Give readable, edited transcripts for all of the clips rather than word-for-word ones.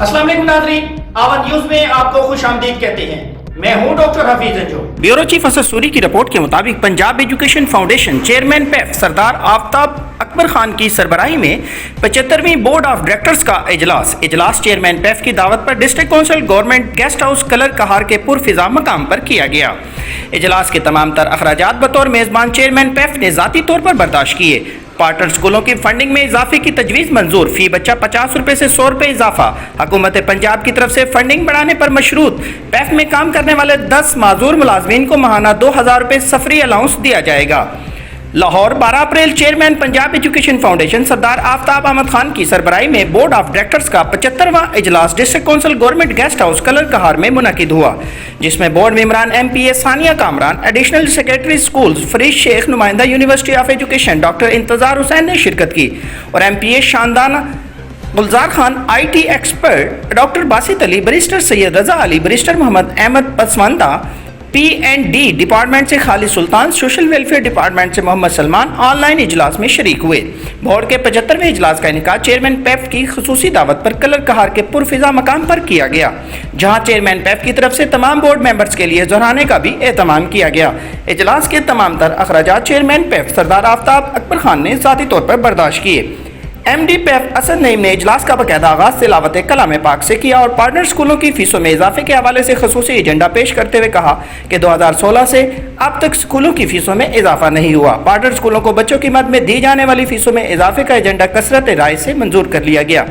अस्सलाम वालेकुम नाज़रीन, आवाज़ न्यूज़ में आपको खुश आमदीद कहते हैं। मैं हूं doctor Hafeez Anju. Bureau chief Asad Suri की रिपोर्ट के मुताबिक Punjab education foundation chairman PEF Sardar Aftab Akbar Khan की सरबराही में 75वीं बोर्ड ऑफ डायरेक्टर्स का इजलास चेयरमैन पैफ की दावत पर district council government guest house Kallar Kahar के पुरफिजा मकाम पर किया गया। इजलास के तमाम तर अखराजात बतौर मेज़बान चेयरमैन पैफ ने ज़ाती तौर पर बर्दाश्त किए। पार्टनर स्कूलों की फंडिंग में इजाफे की तजवीज़ मंजूर, फी बच्चा 50 रुपये से 100 रुपये इजाफा। हुकूमत पंजाब की तरफ से फंडिंग बढ़ाने पर मशरूत पैफ में काम करने वाले 10 माजूर मुलाजमीन को माहाना 2000 रुपये सफरी अलाउंस दिया जाएगा। Lahore 12 April chairman Punjab education foundation Sardar Aftab Ahmad Khan की सरबराही में बोर्ड ऑफ डायरेक्टर्स का 75वां इजलास district council government guest house Kallar Kahar में मुनक़िद हुआ, जिसमें बोर्ड मेंबरान MPA Sania Kamran, additional secretary schools Farid Sheikh, नुमाइंदा यूनिवर्सिटी ऑफ एजुकेशन डॉक्टर इंतजार हुसैन ने शिरकत की और MPA Shandana Gulzar Khan, IT expert doctor Basit Ali, barrister Syed Raza Ali, barrister Muhammad Ahmad Pasmanda, P&D department से Khalid Sultan, social welfare department से मोहम्मद सलमान ऑनलाइन इजलास में शरीक हुए। बोर्ड के 75वें इजलास का इनेकाद चेयरमैन पैफ की खुसूसी दावत पर कलर कहार के पुरफिजा मकाम पर किया गया, जहां चेयरमैन पैफ की तरफ से तमाम बोर्ड मेंबर्स के लिए दोहराने का भी एहतमाम किया गया। इजलास के तमाम तर अखराजात चेयरमैन पैफ सरदार आफ्ताब अकबर खान ने ज़ाती तौर पर बर्दाश्त किए। MD पैफ असद नईम ने इजलास का बाकायदा आगाज तिलावत कलाम पाक से किया और पार्टनर स्कूलों की फीसों में इजाफे के हवाले से खसूसी एजेंडा पेश करते हुए कहा कि 2016 से अब तक स्कूलों की फीसों में इजाफा नहीं हुआ। पार्टनर स्कूलों को बच्चों की मद में दी जाने वाली फीसों में इजाफे का एजेंडा कसरत राय से मंजूर कर लिया गया।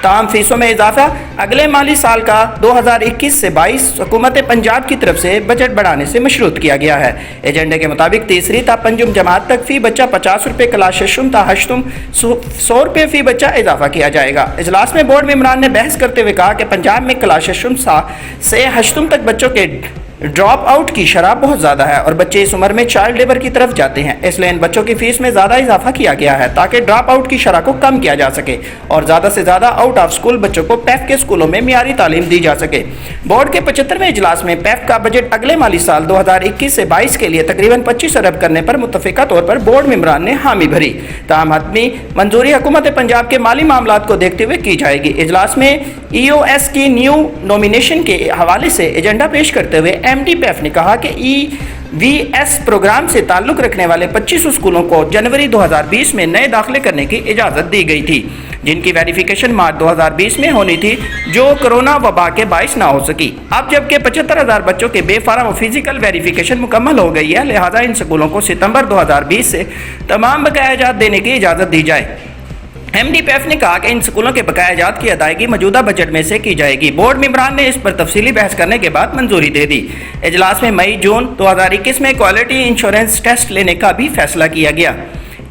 तमाम फीसों में इजाफा अगले माली साल का 2021 से 22 हुकूमत पंजाब की तरफ से बजट बढ़ाने से मशरूत किया गया है। एजेंडे के मुताबिक तीसरी ता पंजुम जमात तक फी बच्चा 50 रुपये, क्लास शशुम ता हश्तुम 100 रुपये फी बच्चा इजाफा किया जाएगा। इजलास में बोर्ड मेंबरान ने बहस करते हुए कहा कि पंजाब में क्लास शशुम से हश्तुम तक बच्चों के ड्रॉप आउट की शरह बहुत ज़्यादा है और बच्चे इस उम्र में चाइल्ड लेबर की तरफ जाते हैं, इसलिए इन बच्चों की फीस में ज़्यादा इजाफा किया गया है ताकि ड्रॉप आउट की शरह को कम किया जा सके और ज़्यादा से ज़्यादा आउट ऑफ स्कूल बच्चों को पैफ के स्कूलों में मियारी तालीम दी जा सके। बोर्ड के 75वें इजलास में पैफ का बजट अगले माली साल 2021 से 22 के लिए तकरीबन 25 अरब करने पर मुतफिका तौर पर बोर्ड मेंबरान ने हामी भरी। ताहम हतमी मंजूरी हुकूमत पंजाब के माली मामलात को देखते हुए की जाएगी। इजलास में EOS की न्यू नॉमिनेशन के हवाले से एजेंडा पेश करते हुए MD पैफ ने कहा कि EVS प्रोग्राम से ताल्लुक़ रखने वाले 25 स्कूलों को जनवरी 2020 में नए दाखिले करने की इजाज़त दी गई थी, जिनकी वेरिफिकेशन मार्च 2020 में होनी थी, जो कोरोना वबा के बाइस ना हो सकी। अब जबकि 75,000 बच्चों के बेफारम फिजिकल वेरिफिकेशन मुकम्मल हो गई है, लिहाजा इन स्कूलों को सितंबर 2020 से तमाम बकायाजात देने की इजाज़त दी जाए। MD पैफ ने कहा कि इन स्कूलों के बकायाजात की अदायगी मौजूदा बजट में से की जाएगी। बोर्ड मेंबरान ने इस पर तफसीली बहस करने के बाद मंजूरी दे दी। इजलास में मई जून 2021 में क्वालिटी इंश्योरेंस टेस्ट लेने का भी फैसला किया गया।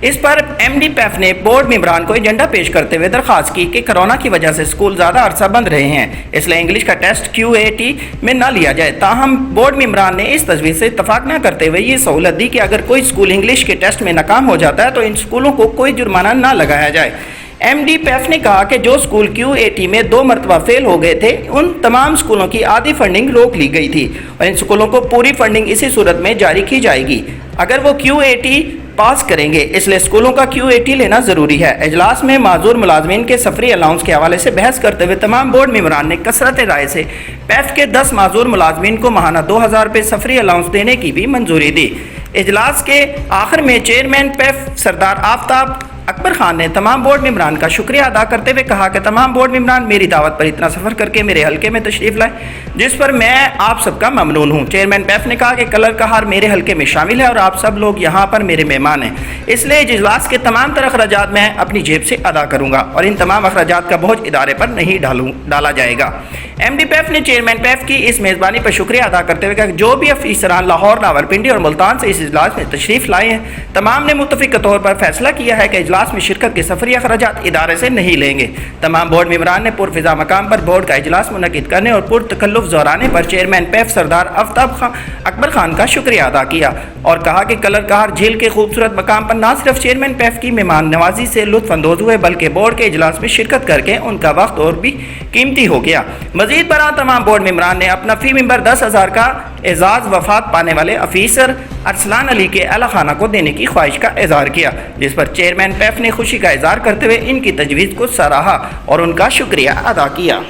इस पर MD पैफ ने बोर्ड मेंबरान को एजेंडा पेश करते हुए दरख्वास्त की कि कोरोना की वजह से स्कूल ज़्यादा अरसा बंद रहे हैं, इसलिए इंग्लिश का टेस्ट QAT में ना लिया जाए। ताहम बोर्ड मेंबरान ने इस तजवीज़ से इत्तफाक न करते हुए ये सहूलत दी कि अगर कोई स्कूल इंग्लिश के टेस्ट में नाकाम हो जाता है तो इन स्कूलों को कोई जुर्माना ना लगाया जाए। MD पैफ ने कहा कि जो स्कूल QAT में 2 मरतबा फेल हो गए थे, उन तमाम स्कूलों की आधी फंडिंग रोक ली गई थी और इन स्कूलों को पूरी फंडिंग इसी सूरत में जारी की जाएगी अगर वो QAT पास करेंगे, इसलिए स्कूलों का QAT लेना ज़रूरी है। इजलास में माजूर मुलाजमीन के सफरी अलाउंस के हवाले से बहस करते हुए तमाम बोर्ड मेंबरान ने कसरत राय से पैफ के 10 माजूर मुलाजमीन को माहाना 2000 रुपये सफरी अलाउंस देने की भी मंजूरी दी। इजलास के आखिर में चेयरमैन पैफ सरदार आफ्ताब अकबर खान ने तमाम बोर्ड मेंबरान का शुक्रिया अदा करते हुए कहा कि तमाम बोर्ड मेंबरान मेरी दावत पर इतना सफ़र करके मेरे हलके में तशरीफ़ लाए, जिस पर मैं आप सबका ममनून हूँ। चेयरमैन पैफ ने कहा कि कलर कहार मेरे हलके में शामिल है और आप सब लोग यहाँ पर मेरे मेहमान हैं, इसलिए इजलास के तमाम तर अखराजात मैं अपनी जेब से अदा करूँगा और इन तमाम अखराजात का बोझ इदारे पर नहीं डाला जाएगा। MD पैफ ने चेयरमैन पैफ की इस मेज़बानी पर शुक्रिया अदा करते हुए कहा कि जो भी अफसरान लाहौर, रावलपिंडी और मुल्तान से इस इजलास में तशरीफ़ लाए हैं, तमाम ने मुत्तफ़िक़ तौर पर फैसला किया है कि इजलास में शिरकत के सफरी अखराजात इदारे से नहीं लेंगे। तमाम बोर्ड मेंबरान ने पुरफिजा मकाम पर बोर्ड का इजलास मुनक़िद करने और पुरतकल्लुफ़ दोहराने पर चेयरमैन पैफ सरदार आफ्ताब अकबर खान का शुक्रिया अदा किया और कहा कि कलर कहार झील के खूबसूरत मकाम पर न सिर्फ चेयरमैन पैफ की मेहमान नवाजी से लुत्फ़ अंदोज़ हुए, बल्कि बोर्ड के इजलास में शिरकत करके उनका वक्त और भी कीमती हो गया। मज़ीद बरां तमाम बोर्ड मेंबरान ने अपना फी मेंबर 10,000 का एजाज़ वफात पाने वाले अफीसर अरसलान अली के अला खाना को देने की ख्वाहिश का इजहार किया, जिस पर चेयरमैन पैफ ने खुशी का इजहार करते हुए इनकी तजवीज़ को सराहा और उनका शुक्रिया अदा किया।